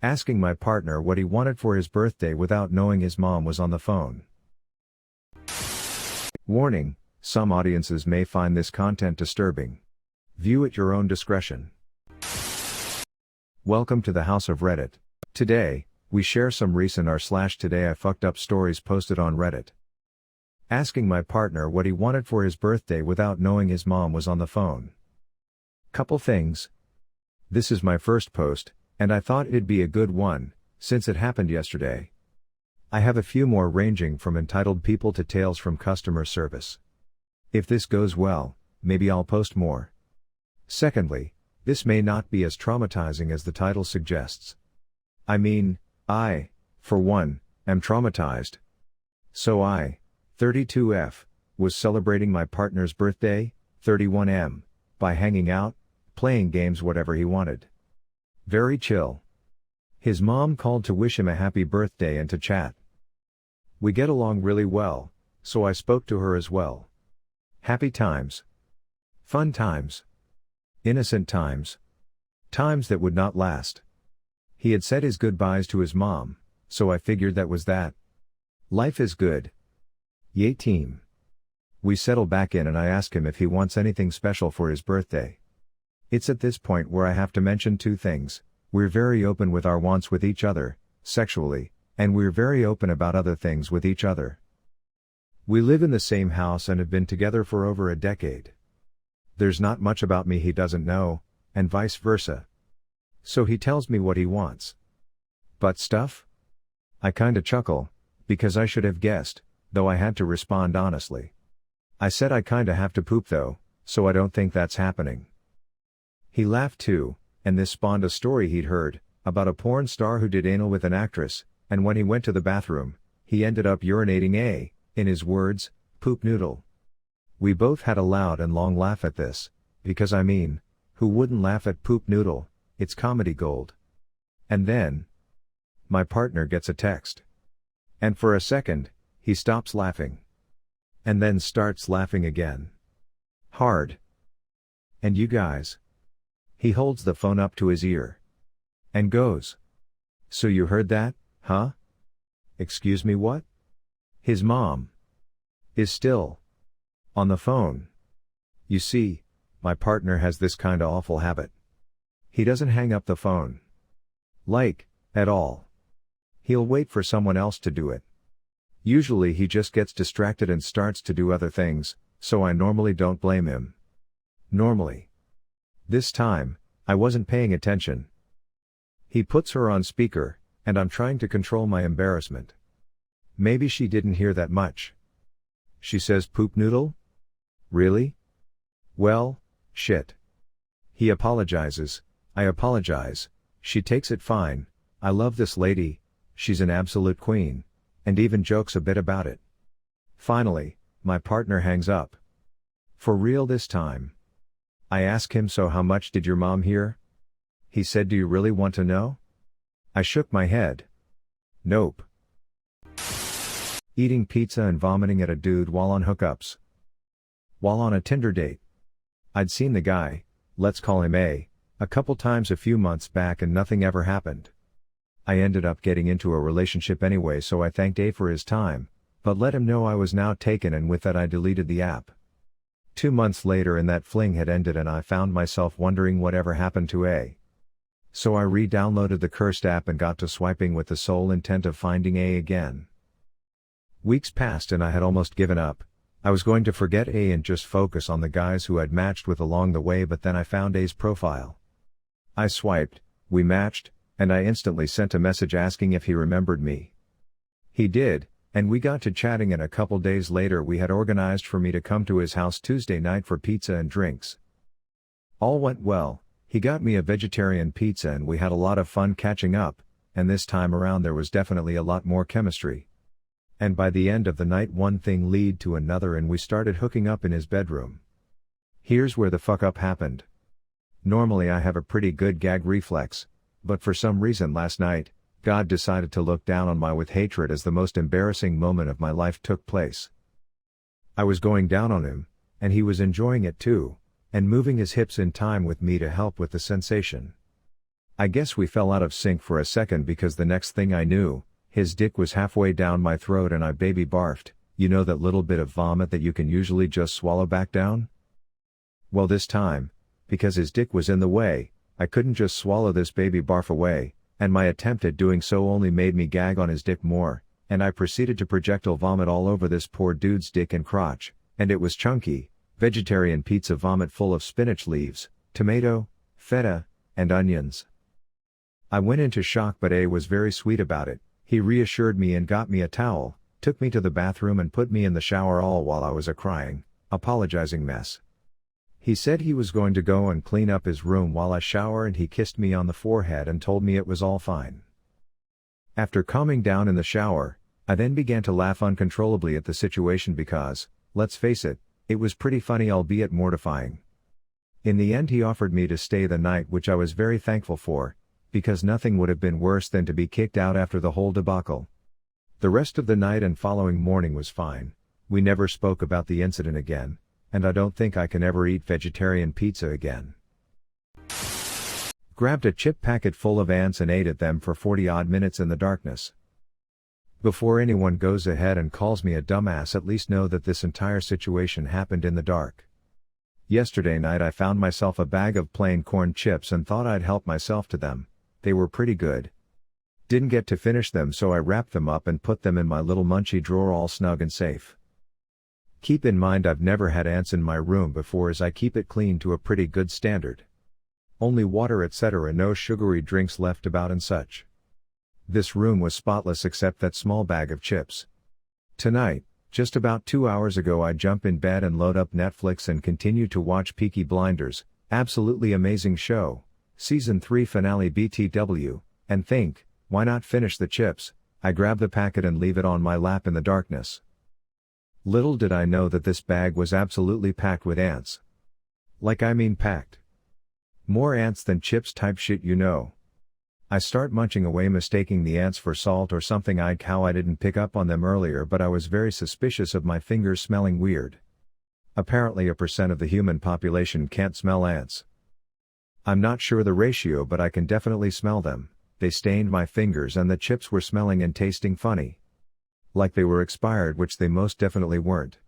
Asking my partner what he wanted for his birthday without knowing his mom was on the phone. Warning, some audiences may find this content disturbing. View at your own discretion. Welcome to the House of Reddit. Today, we share some recent r/TodayIFuckedUp stories posted on Reddit. Asking my partner what he wanted for his birthday without knowing his mom was on the phone. Couple things. This is my first post, and I thought it'd be a good one, since it happened yesterday. I have a few more ranging from entitled people to tales from customer service. If this goes well, maybe I'll post more. Secondly, this may not be as traumatizing as the title suggests. I mean, I, for one, am traumatized. So I, 32F, was celebrating my partner's birthday, 31M, by hanging out, playing games, whatever he wanted. Very chill. His mom called to wish him a happy birthday and to chat. We get along really well, so I spoke to her as well. Happy times. Fun times. Innocent times. Times that would not last. He had said his goodbyes to his mom, so I figured that was that. Life is good. Yay team. We settle back in and I ask him if he wants anything special for his birthday. It's at this point where I have to mention two things. We're very open with our wants with each other, sexually, and we're very open about other things with each other. We live in the same house and have been together for over a decade. There's not much about me he doesn't know, and vice versa. So he tells me what he wants. Butt stuff? I kinda chuckle, because I should have guessed, though I had to respond honestly. I said I kinda have to poop though, so I don't think that's happening. He laughed too, and this spawned a story he'd heard, about a porn star who did anal with an actress, and when he went to the bathroom, he ended up urinating a, in his words, poop noodle. We both had a loud and long laugh at this, because I mean, who wouldn't laugh at poop noodle? It's comedy gold. And then, my partner gets a text. And for a second, he stops laughing. And then starts laughing again. Hard. And you guys. He holds the phone up to his ear. And goes. So you heard that, huh? Excuse me, what? His mom. Is still. On the phone. You see, my partner has this kinda awful habit. He doesn't hang up the phone. Like, at all. He'll wait for someone else to do it. Usually he just gets distracted and starts to do other things, so I normally don't blame him. Normally. This time, I wasn't paying attention. He puts her on speaker, and I'm trying to control my embarrassment. Maybe she didn't hear that much. She says poop noodle? Really? Well, shit. He apologizes, I apologize, she takes it fine, I love this lady, she's an absolute queen, and even jokes a bit about it. Finally, my partner hangs up. For real this time. I ask him, so how much did your mom hear? He said, do you really want to know? I shook my head. Nope. Eating pizza and vomiting at a dude while on hookups. While on a Tinder date. I'd seen the guy, let's call him A couple times a few months back and nothing ever happened. I ended up getting into a relationship anyway, so I thanked A for his time, but let him know I was now taken, and with that I deleted the app. 2 months later and that fling had ended and I found myself wondering whatever happened to A. So I re-downloaded the cursed app and got to swiping with the sole intent of finding A again. Weeks passed and I had almost given up. I was going to forget A and just focus on the guys who I'd matched with along the way, but then I found A's profile. I swiped, we matched, and I instantly sent a message asking if he remembered me. He did, and we got to chatting, and a couple days later we had organized for me to come to his house Tuesday night for pizza and drinks. All went well, he got me a vegetarian pizza and we had a lot of fun catching up, and this time around there was definitely a lot more chemistry. And by the end of the night one thing led to another and we started hooking up in his bedroom. Here's where the fuck up happened. Normally I have a pretty good gag reflex, but for some reason last night, God decided to look down on my with hatred as the most embarrassing moment of my life took place. I was going down on him, and he was enjoying it too, and moving his hips in time with me to help with the sensation. I guess we fell out of sync for a second because the next thing I knew, his dick was halfway down my throat and I baby barfed, you know that little bit of vomit that you can usually just swallow back down? Well this time, because his dick was in the way, I couldn't just swallow this baby barf away, and my attempt at doing so only made me gag on his dick more, and I proceeded to projectile vomit all over this poor dude's dick and crotch, and it was chunky, vegetarian pizza vomit full of spinach leaves, tomato, feta, and onions. I went into shock but A was very sweet about it. He reassured me and got me a towel, took me to the bathroom and put me in the shower all while I was a crying, apologizing mess. He said he was going to go and clean up his room while I shower and he kissed me on the forehead and told me it was all fine. After calming down in the shower, I then began to laugh uncontrollably at the situation because, let's face it, it was pretty funny albeit mortifying. In the end he offered me to stay the night which I was very thankful for, because nothing would have been worse than to be kicked out after the whole debacle. The rest of the night and following morning was fine, we never spoke about the incident again, and I don't think I can ever eat vegetarian pizza again. Grabbed a chip packet full of ants and ate at them for 40-odd minutes in the darkness. Before anyone goes ahead and calls me a dumbass, at least know that this entire situation happened in the dark. Yesterday night I found myself a bag of plain corn chips and thought I'd help myself to them. They were pretty good. Didn't get to finish them so I wrapped them up and put them in my little munchie drawer all snug and safe. Keep in mind I've never had ants in my room before as I keep it clean to a pretty good standard. Only water etc. No sugary drinks left about and such. This room was spotless except that small bag of chips. Tonight, just about 2 hours ago I jump in bed and load up Netflix and continue to watch Peaky Blinders, absolutely amazing show, Season 3 finale BTW, and think, why not finish the chips? I grab the packet and leave it on my lap in the darkness. Little did I know that this bag was absolutely packed with ants. Like I mean packed. More ants than chips type shit you know. I start munching away mistaking the ants for salt or something. How I didn't pick up on them earlier but I was very suspicious of my fingers smelling weird. Apparently 1% of the human population can't smell ants. I'm not sure the ratio but I can definitely smell them. They stained my fingers and the chips were smelling and tasting funny. Like they were expired, which they most definitely weren't.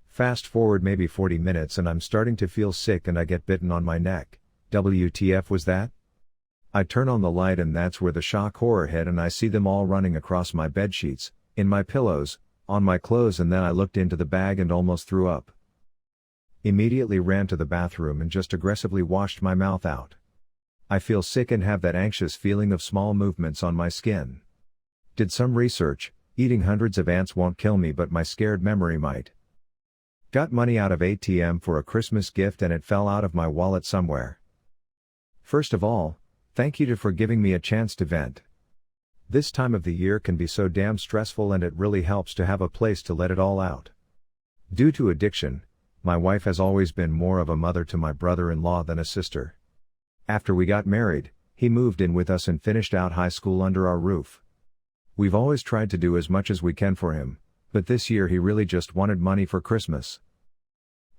Fast forward maybe 40 minutes and I'm starting to feel sick and I get bitten on my neck. WTF was that? I turn on the light and that's where the shock horror hit and I see them all running across my bed sheets, in my pillows, on my clothes, and then I looked into the bag and almost threw up. Immediately ran to the bathroom and just aggressively washed my mouth out. I feel sick and have that anxious feeling of small movements on my skin. Did some research. Eating hundreds of ants won't kill me but my scared memory might. Got money out of ATM for a Christmas gift and it fell out of my wallet somewhere. First of all, thank you for giving me a chance to vent. This time of the year can be so damn stressful and it really helps to have a place to let it all out. Due to addiction, my wife has always been more of a mother to my brother-in-law than a sister. After we got married, he moved in with us and finished out high school under our roof. We've always tried to do as much as we can for him, but this year he really just wanted money for Christmas.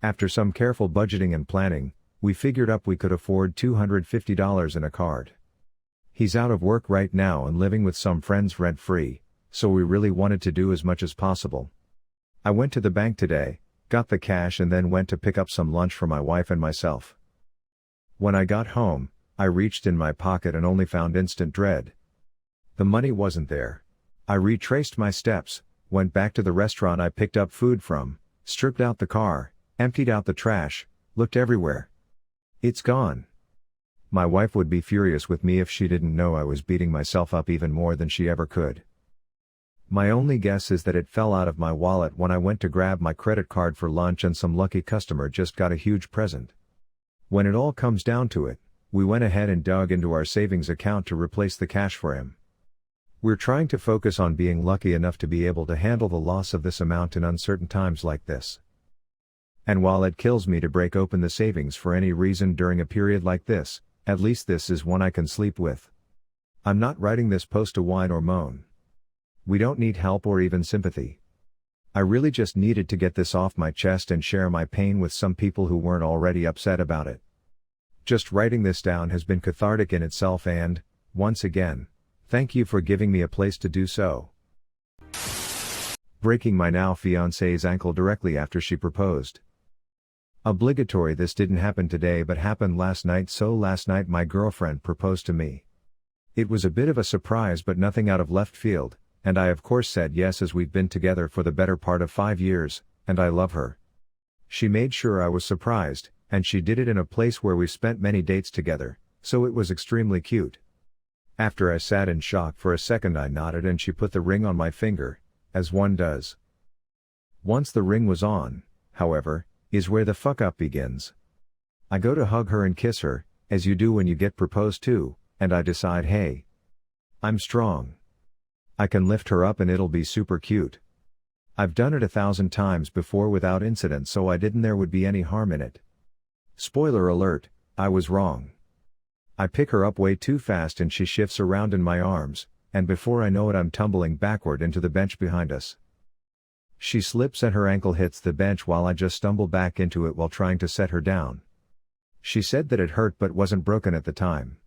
After some careful budgeting and planning, we figured up we could afford $250 in a card. He's out of work right now and living with some friends rent-free, so we really wanted to do as much as possible. I went to the bank today, got the cash and then went to pick up some lunch for my wife and myself. When I got home, I reached in my pocket and only found instant dread. The money wasn't there. I retraced my steps, went back to the restaurant I picked up food from, stripped out the car, emptied out the trash, looked everywhere. It's gone. My wife would be furious with me if she didn't know I was beating myself up even more than she ever could. My only guess is that it fell out of my wallet when I went to grab my credit card for lunch and some lucky customer just got a huge present. When it all comes down to it, we went ahead and dug into our savings account to replace the cash for him. We're trying to focus on being lucky enough to be able to handle the loss of this amount in uncertain times like this. And while it kills me to break open the savings for any reason during a period like this, at least this is one I can sleep with. I'm not writing this post to whine or moan. We don't need help or even sympathy. I really just needed to get this off my chest and share my pain with some people who weren't already upset about it. Just writing this down has been cathartic in itself and, once again, thank you for giving me a place to do so. Breaking my now fiance's ankle directly after she proposed. Obligatory. This didn't happen today but happened last night. So last night my girlfriend proposed to me. It was a bit of a surprise but nothing out of left field, and I of course said yes as we've been together for the better part of 5 years, and I love her. She made sure I was surprised, and she did it in a place where we spent many dates together, so it was extremely cute. After I sat in shock for a second I nodded and she put the ring on my finger, as one does. Once the ring was on, however, is where the fuck up begins. I go to hug her and kiss her, as you do when you get proposed to, and I decide hey, I'm strong. I can lift her up and it'll be super cute. I've done it 1,000 times before without incident so I didn't there would be any harm in it. Spoiler alert, I was wrong. I pick her up way too fast and she shifts around in my arms, and before I know it I'm tumbling backward into the bench behind us. She slips and her ankle hits the bench while I just stumble back into it while trying to set her down. She said that it hurt but wasn't broken at the time.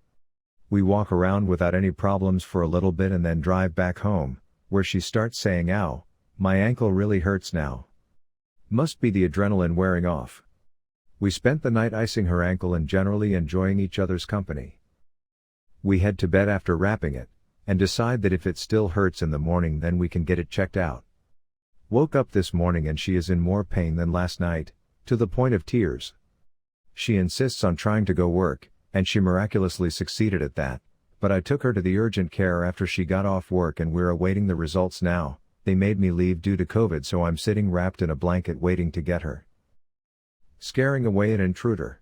We walk around without any problems for a little bit and then drive back home, where she starts saying ow, my ankle really hurts now. Must be the adrenaline wearing off. We spent the night icing her ankle and generally enjoying each other's company. We head to bed after wrapping it, and decide that if it still hurts in the morning then we can get it checked out. Woke up this morning and she is in more pain than last night, to the point of tears. She insists on trying to go work, and she miraculously succeeded at that, but I took her to the urgent care after she got off work and we're awaiting the results now. They made me leave due to COVID so I'm sitting wrapped in a blanket waiting to get her. Scaring away an intruder.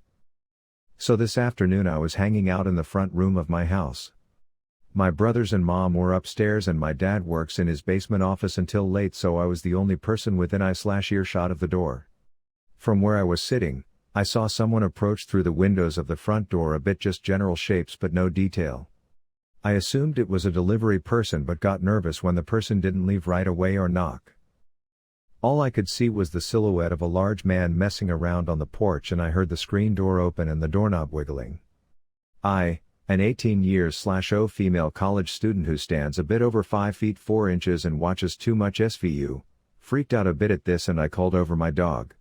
So this afternoon I was hanging out in the front room of my house. My brothers and mom were upstairs and my dad works in his basement office until late so I was the only person within eye/earshot of the door. From where I was sitting, I saw someone approach through the windows of the front door a bit just general shapes but no detail. I assumed it was a delivery person but got nervous when the person didn't leave right away or knock. All I could see was the silhouette of a large man messing around on the porch and I heard the screen door open and the doorknob wiggling. I, an 18-year/old female college student who stands a bit over 5 feet 4 inches and watches too much SVU, freaked out a bit at this and I called over my dog.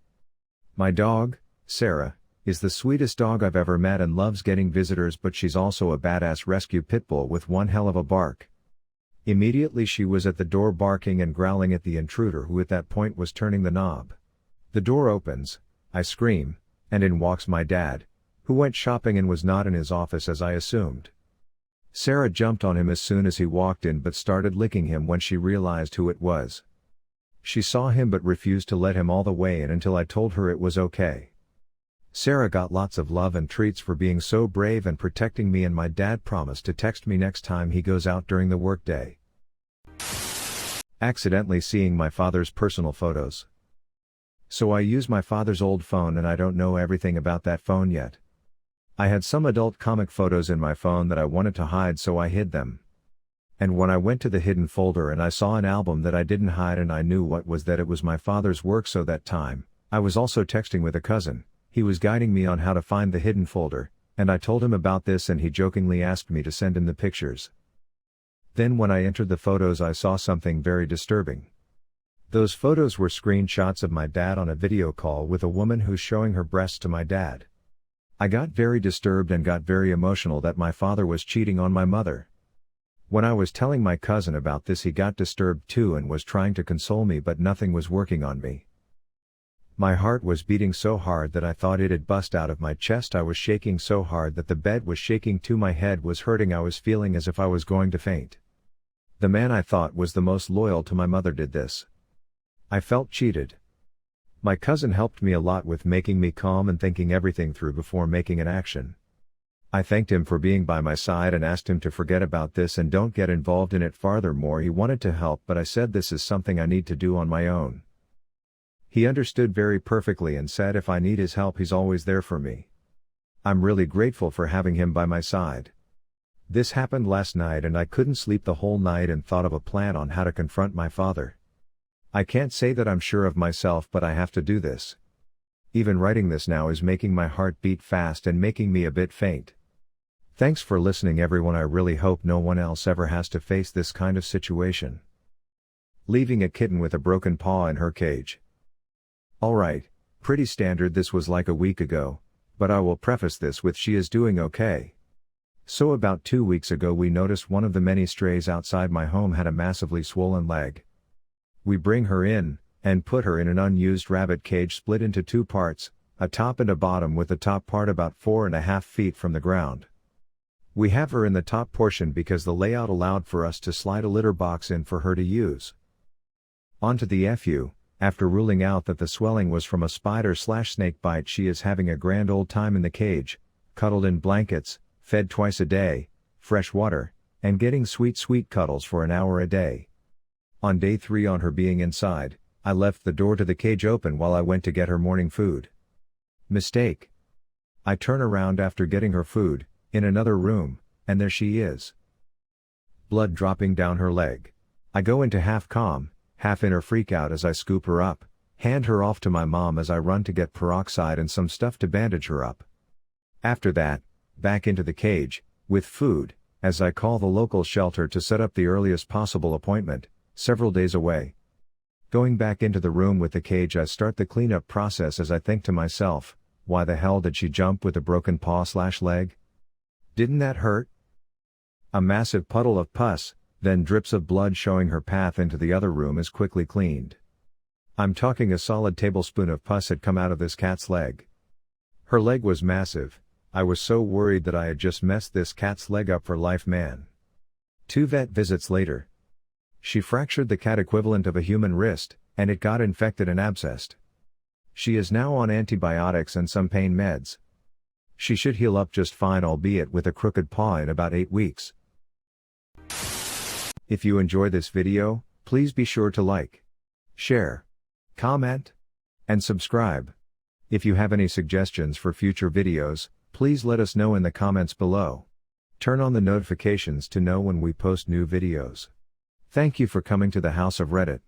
My dog, Sarah, is the sweetest dog I've ever met and loves getting visitors but she's also a badass rescue pit bull with one hell of a bark. Immediately she was at the door barking and growling at the intruder who at that point was turning the knob. The door opens, I scream, and in walks my dad, who went shopping and was not in his office as I assumed. Sarah jumped on him as soon as he walked in but started licking him when she realized who it was. She saw him but refused to let him all the way in until I told her it was okay. Sarah got lots of love and treats for being so brave and protecting me and my dad promised to text me next time he goes out during the workday. Accidentally seeing my father's personal photos. So I use my father's old phone and I don't know everything about that phone yet. I had some adult comic photos in my phone that I wanted to hide so I hid them. And when I went to the hidden folder and I saw an album that I didn't hide and I knew what was that it was my father's work so that time, I was also texting with a cousin. He was guiding me on how to find the hidden folder, and I told him about this and he jokingly asked me to send him the pictures. Then when I entered the photos I saw something very disturbing. Those photos were screenshots of my dad on a video call with a woman who's showing her breasts to my dad. I got very disturbed and got very emotional that my father was cheating on my mother. When I was telling my cousin about this he got disturbed too and was trying to console me but nothing was working on me. My heart was beating so hard that I thought it'd bust out of my chest. I was shaking so hard that the bed was shaking too. My head was hurting. I was feeling as if I was going to faint. The man I thought was the most loyal to my mother did this. I felt cheated. My cousin helped me a lot with making me calm and thinking everything through before making an action. I thanked him for being by my side and asked him to forget about this and don't get involved in it furthermore. He wanted to help but I said this is something I need to do on my own. He understood very perfectly and said if I need his help he's always there for me. I'm really grateful for having him by my side. This happened last night and I couldn't sleep the whole night and thought of a plan on how to confront my father. I can't say that I'm sure of myself but I have to do this. Even writing this now is making my heart beat fast and making me a bit faint. Thanks for listening everyone. I really hope no one else ever has to face this kind of situation. Leaving a kitten with a broken paw in her cage. Alright, pretty standard. This was like a week ago, but I will preface this with she is doing okay. So about 2 weeks ago we noticed one of the many strays outside my home had a massively swollen leg. We bring her in, and put her in an unused rabbit cage split into 2 parts, a top and a bottom, with the top part about 4.5 feet from the ground. We have her in the top portion because the layout allowed for us to slide a litter box in for her to use. Onto the FU, after ruling out that the swelling was from a spider/snake bite, she is having a grand old time in the cage, cuddled in blankets, fed twice a day, fresh water, and getting sweet cuddles for an hour a day. On day 3 on her being inside, I left the door to the cage open while I went to get her morning food. Mistake. I turn around after getting her food, in another room, and there she is. Blood dropping down her leg. I go into half calm, half inner freak out as I scoop her up, hand her off to my mom as I run to get peroxide and some stuff to bandage her up. After that, back into the cage, with food, as I call the local shelter to set up the earliest possible appointment, several days away. Going back into the room with the cage, I start the cleanup process as I think to myself, why the hell did she jump with a broken paw/leg? Didn't that hurt? A massive puddle of pus, then drips of blood showing her path into the other room is quickly cleaned. I'm talking a solid tablespoon of pus had come out of this cat's leg. Her leg was massive. I was so worried that I had just messed this cat's leg up for life, man. 2 vet visits later. She fractured the cat equivalent of a human wrist, and it got infected and abscessed. She is now on antibiotics and some pain meds. She should heal up just fine, albeit with a crooked paw, in about 8 weeks. If you enjoy this video, please be sure to like, share, comment, and subscribe. If you have any suggestions for future videos, please let us know in the comments below. Turn on the notifications to know when we post new videos. Thank you for coming to the House of Reddit.